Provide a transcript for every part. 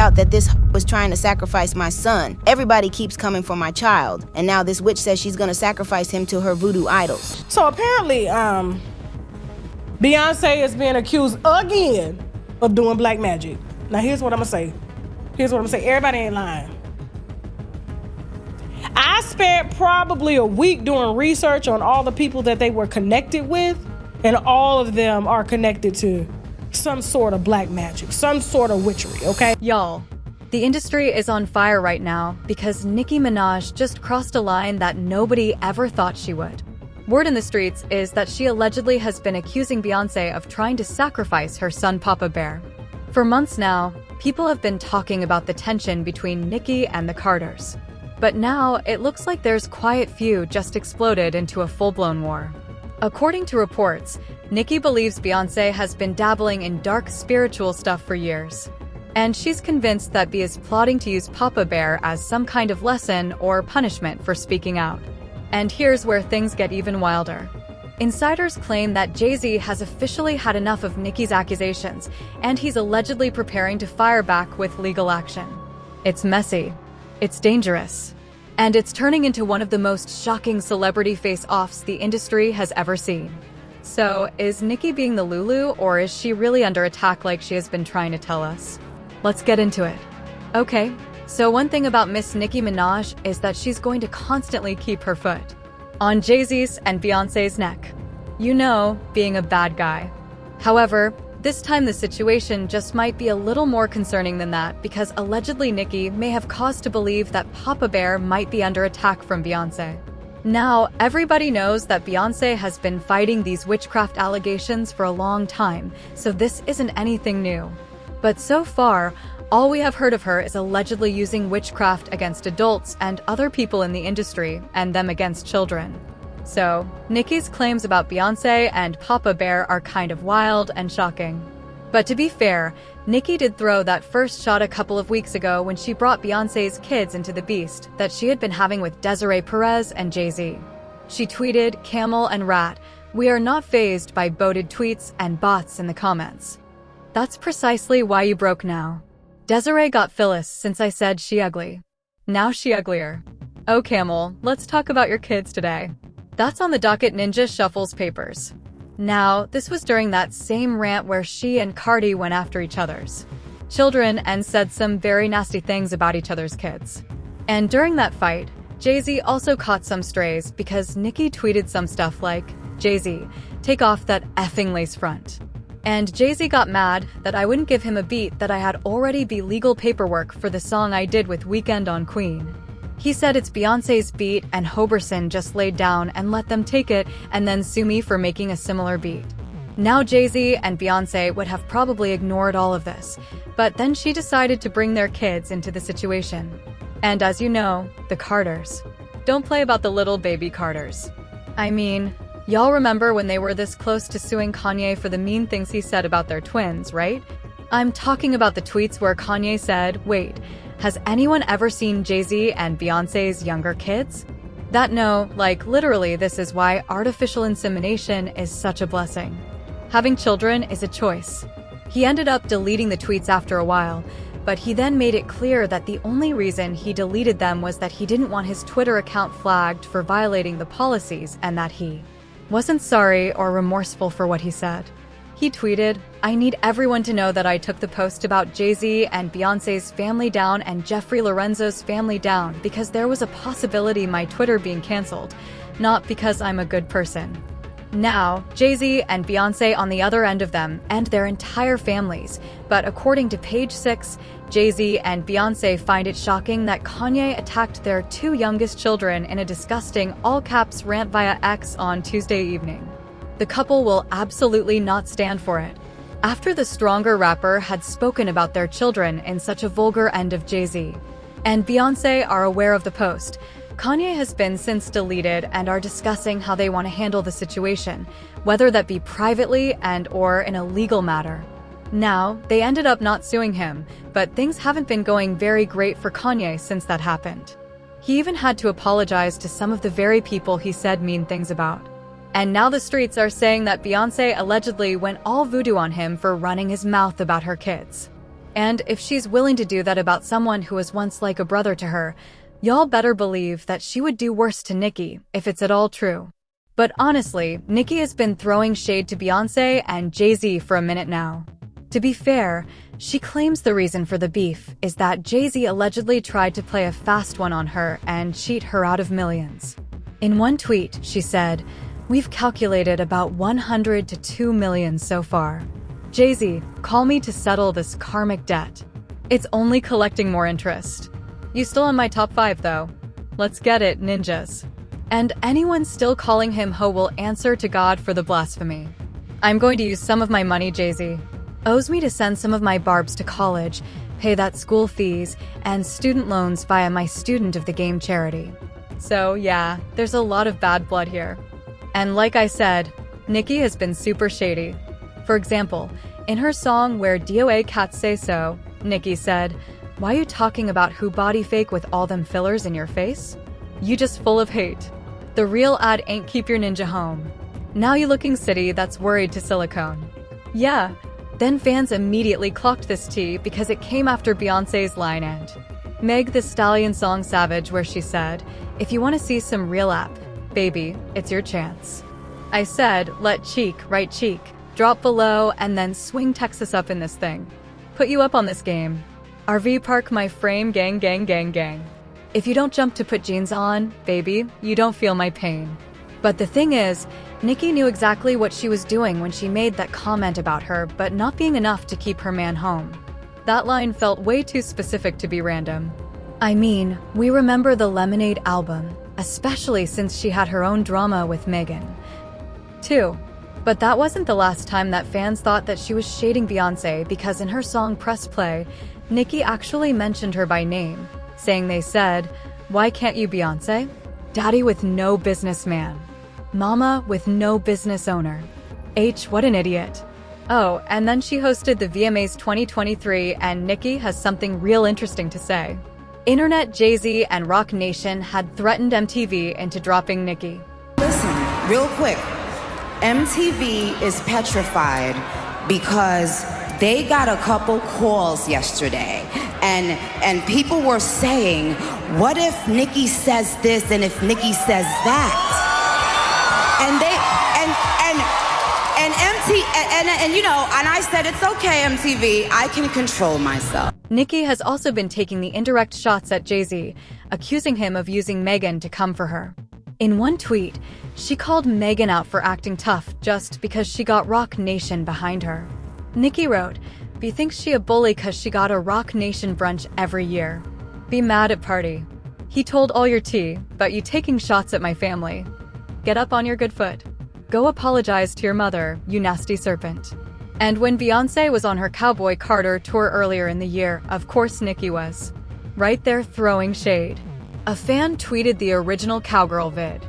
out that this was trying to sacrifice my son. Everybody keeps coming for my child. And now this witch says she's gonna sacrifice him to her voodoo idols. So apparently, Beyonce is being accused again of doing black magic. Now here's what I'm gonna say. Everybody ain't lying. I spent probably a week doing research on all the people that they were connected with, and all of them are connected to some sort of black magic, some sort of witchery, okay? Y'all, the industry is on fire right now because Nicki Minaj just crossed a line that nobody ever thought she would. Word in the streets is that she allegedly has been accusing Beyoncé of trying to sacrifice her son Papa Bear. For months now, people have been talking about the tension between Nicki and the Carters. But now, it looks like there's quiet feud just exploded into a full-blown war. According to reports, Nicki believes Beyoncé has been dabbling in dark spiritual stuff for years. And she's convinced that Bey is plotting to use Papa Bear as some kind of lesson or punishment for speaking out. And here's where things get even wilder. Insiders claim that Jay-Z has officially had enough of Nicki's accusations, and he's allegedly preparing to fire back with legal action. It's messy. It's dangerous. And it's turning into one of the most shocking celebrity face-offs the industry has ever seen. So, is Nicki being the Lulu, or is she really under attack like she has been trying to tell us? Let's get into it. Okay, so one thing about Miss Nicki Minaj is that she's going to constantly keep her foot on Jay-Z's and Beyoncé's neck. You know, being a bad guy. However, this time the situation just might be a little more concerning than that because allegedly Nicki may have cause to believe that Papa Bear might be under attack from Beyoncé. Now, everybody knows that Beyoncé has been fighting these witchcraft allegations for a long time, so this isn't anything new. But so far, all we have heard of her is allegedly using witchcraft against adults and other people in the industry, and them against children. So, Nicki's claims about Beyoncé and Papa Bear are kind of wild and shocking. But to be fair, Nicki did throw that first shot a couple of weeks ago when she brought Beyoncé's kids into the beast that she had been having with Desiree Perez and Jay-Z. She tweeted, "Camel and rat, we are not fazed by boated tweets and bots in the comments." That's precisely why you broke now. Desiree got Phyllis since I said she ugly. Now she uglier. Oh Camel, let's talk about your kids today. That's on the docket Ninja Shuffle's papers. Now, this was during that same rant where she and Cardi went after each other's children and said some very nasty things about each other's kids. And during that fight, Jay-Z also caught some strays because Nicki tweeted some stuff like, "Jay-Z, take off that effing lace front." And Jay-Z got mad that I wouldn't give him a beat that I had already be legal paperwork for the song I did with Weeknd on Queen. He said it's Beyoncé's beat and Hoberson just laid down and let them take it and then sue me for making a similar beat. Now Jay-Z and Beyoncé would have probably ignored all of this, but then she decided to bring their kids into the situation. And as you know, the Carters. Don't play about the little baby Carters. I mean, y'all remember when they were this close to suing Kanye for the mean things he said about their twins, right? I'm talking about the tweets where Kanye said, "Wait, has anyone ever seen Jay-Z and Beyoncé's younger kids?" Like literally this is why artificial insemination is such a blessing. Having children is a choice. He ended up deleting the tweets after a while, but he then made it clear that the only reason he deleted them was that he didn't want his Twitter account flagged for violating the policies and that he wasn't sorry or remorseful for what he said. He tweeted, "I need everyone to know that I took the post about Jay-Z and Beyoncé's family down and Jeffrey Lorenzo's family down because there was a possibility my Twitter being canceled, not because I'm a good person." Now, Jay-Z and Beyoncé on the other end of them and their entire families, but according to Page 6, Jay-Z and Beyoncé find it shocking that Kanye attacked their two youngest children in a disgusting all-caps rant via X on Tuesday evening. The couple will absolutely not stand for it. After the stronger rapper had spoken about their children in such a vulgar end of Jay-Z and Beyoncé are aware of the post, Kanye has been since deleted and are discussing how they want to handle the situation, whether that be privately and/or in a legal matter. Now, they ended up not suing him, but things haven't been going very great for Kanye since that happened. He even had to apologize to some of the very people he said mean things about. And now the streets are saying that Beyoncé allegedly went all voodoo on him for running his mouth about her kids. And if she's willing to do that about someone who was once like a brother to her, y'all better believe that she would do worse to Nicki if it's at all true. But honestly, Nicki has been throwing shade to Beyoncé and Jay-Z for a minute now. To be fair, she claims the reason for the beef is that Jay-Z allegedly tried to play a fast one on her and cheat her out of millions. In one tweet, she said, "We've calculated about 100 to 2 million so far. Jay-Z, call me to settle this karmic debt. It's only collecting more interest. You still in my top 5 though. Let's get it, ninjas." And anyone still calling him ho will answer to God for the blasphemy. I'm going to use some of my money Jay-Z owes me to send some of my barbs to college, pay that school fees, and student loans via my Student of the Game charity. So yeah, there's a lot of bad blood here. And like I said, Nicki has been super shady. For example, in her song Where DOA Cats Say So, Nicki said, "Why you talking about who body fake with all them fillers in your face? You just full of hate. The real ad ain't keep your ninja home. Now you looking city that's worried to silicone." Yeah. Then fans immediately clocked this tea because it came after Beyoncé's line and Meg Thee Stallion song Savage, where she said, "If you want to see some real app, baby, it's your chance." I said, let cheek, right cheek, drop below, and then swing Texas up in this thing. Put you up on this game. RV park my frame, gang, gang, gang, gang. If you don't jump to put jeans on, baby, you don't feel my pain. But the thing is, Nicki knew exactly what she was doing when she made that comment about her, but not being enough to keep her man home. That line felt way too specific to be random. I mean, we remember the Lemonade album, especially since she had her own drama with Megan, too. But that wasn't the last time that fans thought that she was shading Beyoncé, because in her song Press Play, Nicki actually mentioned her by name, saying they said, "Why can't you Beyoncé? Daddy with no businessman. Mama with no business owner. H, what an idiot." Oh, and then she hosted the VMAs 2023, and Nicki has something real interesting to say. Internet Jay-Z and Rock Nation had threatened MTV into dropping Nicki. Listen, real quick. MTV is petrified because they got a couple calls yesterday, and people were saying, what if Nicki says this and if Nicki says that? And I said, it's okay, MTV, I can control myself. Nicki has also been taking the indirect shots at Jay-Z, accusing him of using Megan to come for her. In one tweet, she called Megan out for acting tough just because she got Rock Nation behind her. Nicki wrote, "Be thinks she a bully cause she got a Rock Nation brunch every year. Be mad at party. He told all your tea, but you taking shots at my family. Get up on your good foot. Go apologize to your mother, you nasty serpent." And when Beyoncé was on her Cowboy Carter tour earlier in the year, of course Nicki was right there throwing shade. A fan tweeted the original cowgirl vid.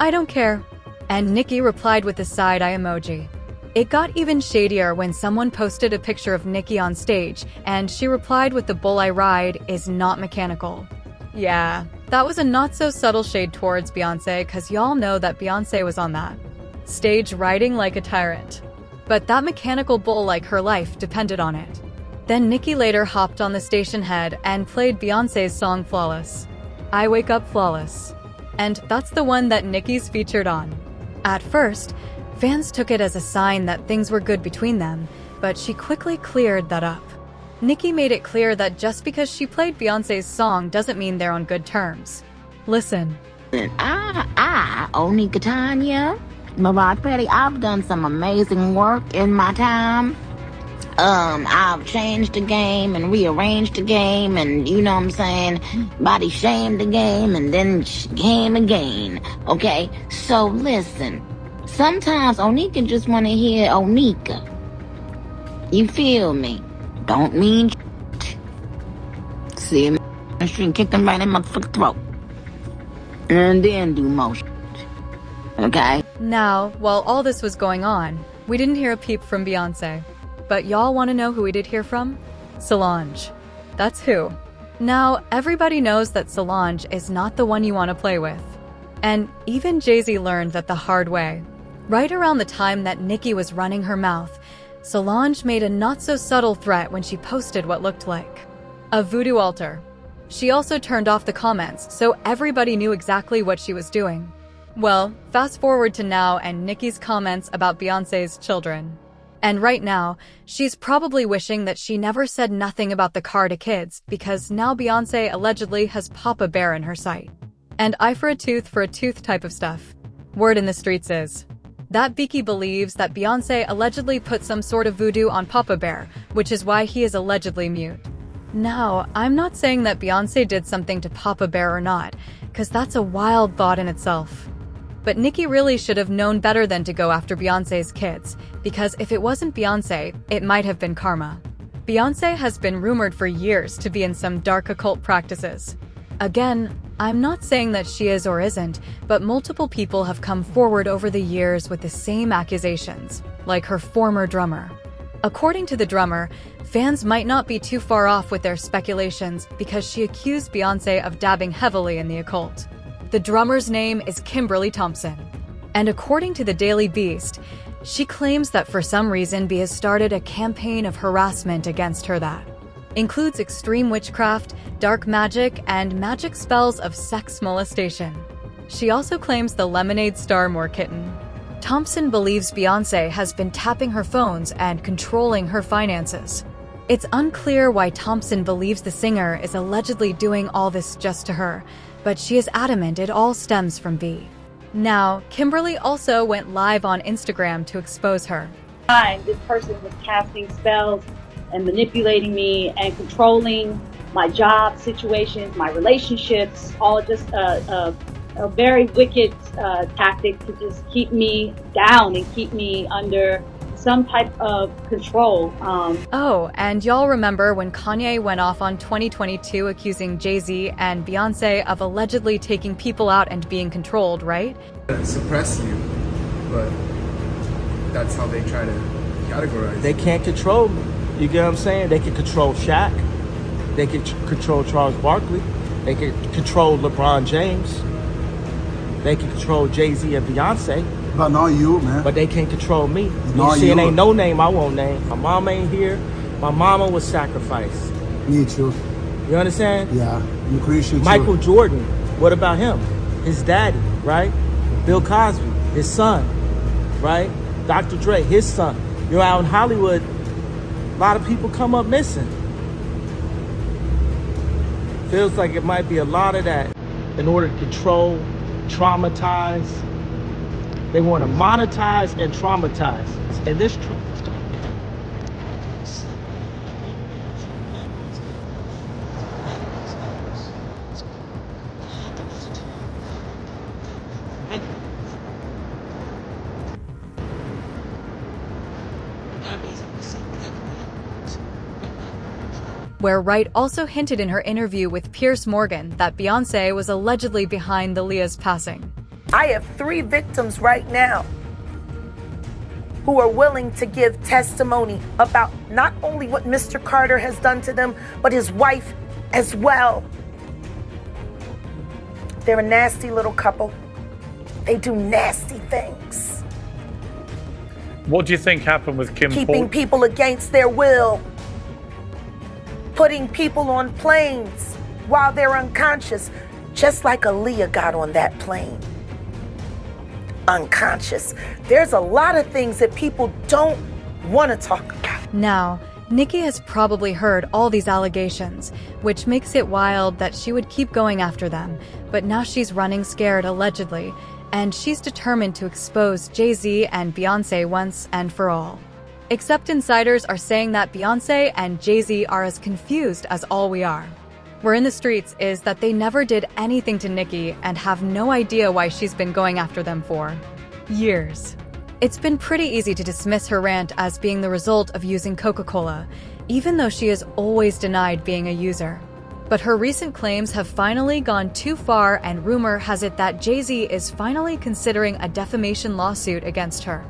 "I don't care." And Nicki replied with a side-eye emoji. It got even shadier when someone posted a picture of Nicki on stage, and she replied with the "bull I ride is not mechanical." Yeah, that was a not-so-subtle shade towards Beyoncé, cause y'all know that Beyoncé was on that stage riding like a tyrant. But that mechanical bull like her life depended on it. Then Nicki later hopped on the station head and played Beyoncé's song Flawless. I Wake Up Flawless. And that's the one that Nicki's featured on. At first, fans took it as a sign that things were good between them, but she quickly cleared that up. Nicki made it clear that just because she played Beyoncé's song doesn't mean they're on good terms. Listen. Onika Tanya, Mariah Petty, I've done some amazing work in my time. I've changed the game and rearranged the game, and you know what I'm saying, body shamed the game and then came again. Okay, so listen, sometimes Onika just want to hear Onika. You feel me? Don't mean see him in the street, kick them right in my motherfucking throat, and then do motion. Okay? Now, while all this was going on, we didn't hear a peep from Beyoncé. But y'all want to know who we did hear from? Solange. That's who. Now, everybody knows that Solange is not the one you want to play with. And even Jay-Z learned that the hard way. Right around the time that Nicki was running her mouth, Solange made a not-so-subtle threat when she posted what looked like a voodoo altar. She also turned off the comments, so everybody knew exactly what she was doing. Well, fast forward to now and Nicki's comments about Beyoncé's children. And right now, she's probably wishing that she never said nothing about the car to kids, because now Beyoncé allegedly has Papa Bear in her sight. And eye for a tooth type of stuff. Word in the streets is that Vicky believes that Beyoncé allegedly put some sort of voodoo on Papa Bear, which is why he is allegedly mute. Now, I'm not saying that Beyoncé did something to Papa Bear or not, because that's a wild thought in itself. But Nicki really should have known better than to go after Beyoncé's kids, because if it wasn't Beyoncé, it might have been karma. Beyoncé has been rumored for years to be in some dark occult practices. Again, I'm not saying that she is or isn't, but multiple people have come forward over the years with the same accusations, like her former drummer. According to the drummer, fans might not be too far off with their speculations because she accused Beyoncé of dabbing heavily in the occult. The drummer's name is Kimberly Thompson. And according to the Daily Beast, she claims that for some reason B has started a campaign of harassment against her that includes extreme witchcraft, dark magic, and magic spells of sex molestation. She also claims the Lemonade star More Kitten. Thompson believes Beyoncé has been tapping her phones and controlling her finances. It's unclear why Thompson believes the singer is allegedly doing all this just to her, but she is adamant it all stems from B. Now, Kimberly also went live on Instagram to expose her. This person was casting spells and manipulating me and controlling my job situations, my relationships, all just a very wicked tactic to just keep me down and keep me under some type of control. Oh, and y'all remember when Kanye went off on 2022 accusing Jay-Z and Beyoncé of allegedly taking people out and being controlled, right? Suppress you, but that's how they try to categorize. They can't control me. You get what I'm saying? They can control Shaq. They can control Charles Barkley. They can control LeBron James. They can control Jay-Z and Beyonce. But not you, man. But they can't control me. Not You see, you. it ain't no name I won't name. My mama ain't here. My mama was sacrificed. Me too. You understand? Yeah, I'm Christian too. Michael Jordan, what about him? His daddy, right? Bill Cosby, his son, right? Dr. Dre, his son. You're out in Hollywood, a lot of people come up missing. Feels like it might be a lot of that in order to control, traumatize. They want to monetize and traumatize. And this where Wright also hinted in her interview with Piers Morgan that Beyoncé was allegedly behind the Leah's passing. I have 3 victims right now who are willing to give testimony about not only what Mr. Carter has done to them, but his wife as well. They're a nasty little couple. They do nasty things. What do you think happened with Kim? Keeping people against their will. Putting people on planes while they're unconscious, just like Aaliyah got on that plane. Unconscious. There's a lot of things that people don't want to talk about. Now, Nicki has probably heard all these allegations, which makes it wild that she would keep going after them, but now she's running scared allegedly, and she's determined to expose Jay-Z and Beyoncé once and for all. Except insiders are saying that Beyoncé and Jay-Z are as confused as all we are. Word in the streets is that they never did anything to Nicki and have no idea why she's been going after them for years. It's been pretty easy to dismiss her rant as being the result of using Coca-Cola, even though she has always denied being a user. But her recent claims have finally gone too far, and rumor has it that Jay-Z is finally considering a defamation lawsuit against her.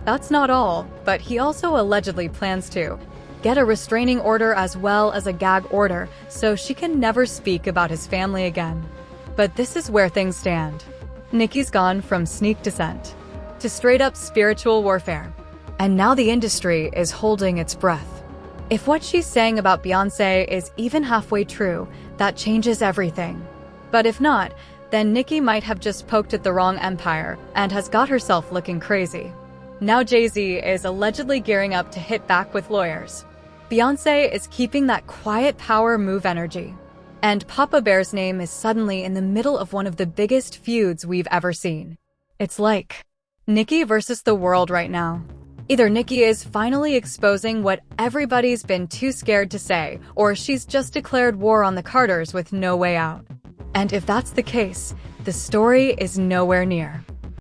That's not all, but he also allegedly plans to get a restraining order as well as a gag order so she can never speak about his family again. But this is where things stand. Nicki's gone from sneak dissent to straight-up spiritual warfare. And now the industry is holding its breath. If what she's saying about Beyoncé is even halfway true, that changes everything. But if not, then Nicki might have just poked at the wrong empire and has got herself looking crazy. Now Jay-Z is allegedly gearing up to hit back with lawyers. Beyoncé is keeping that quiet power move energy. And Papa Bear's name is suddenly in the middle of one of the biggest feuds we've ever seen. It's like Nicki versus the world right now. Either Nicki is finally exposing what everybody's been too scared to say, or she's just declared war on the Carters with no way out. And if that's the case, the story is nowhere near.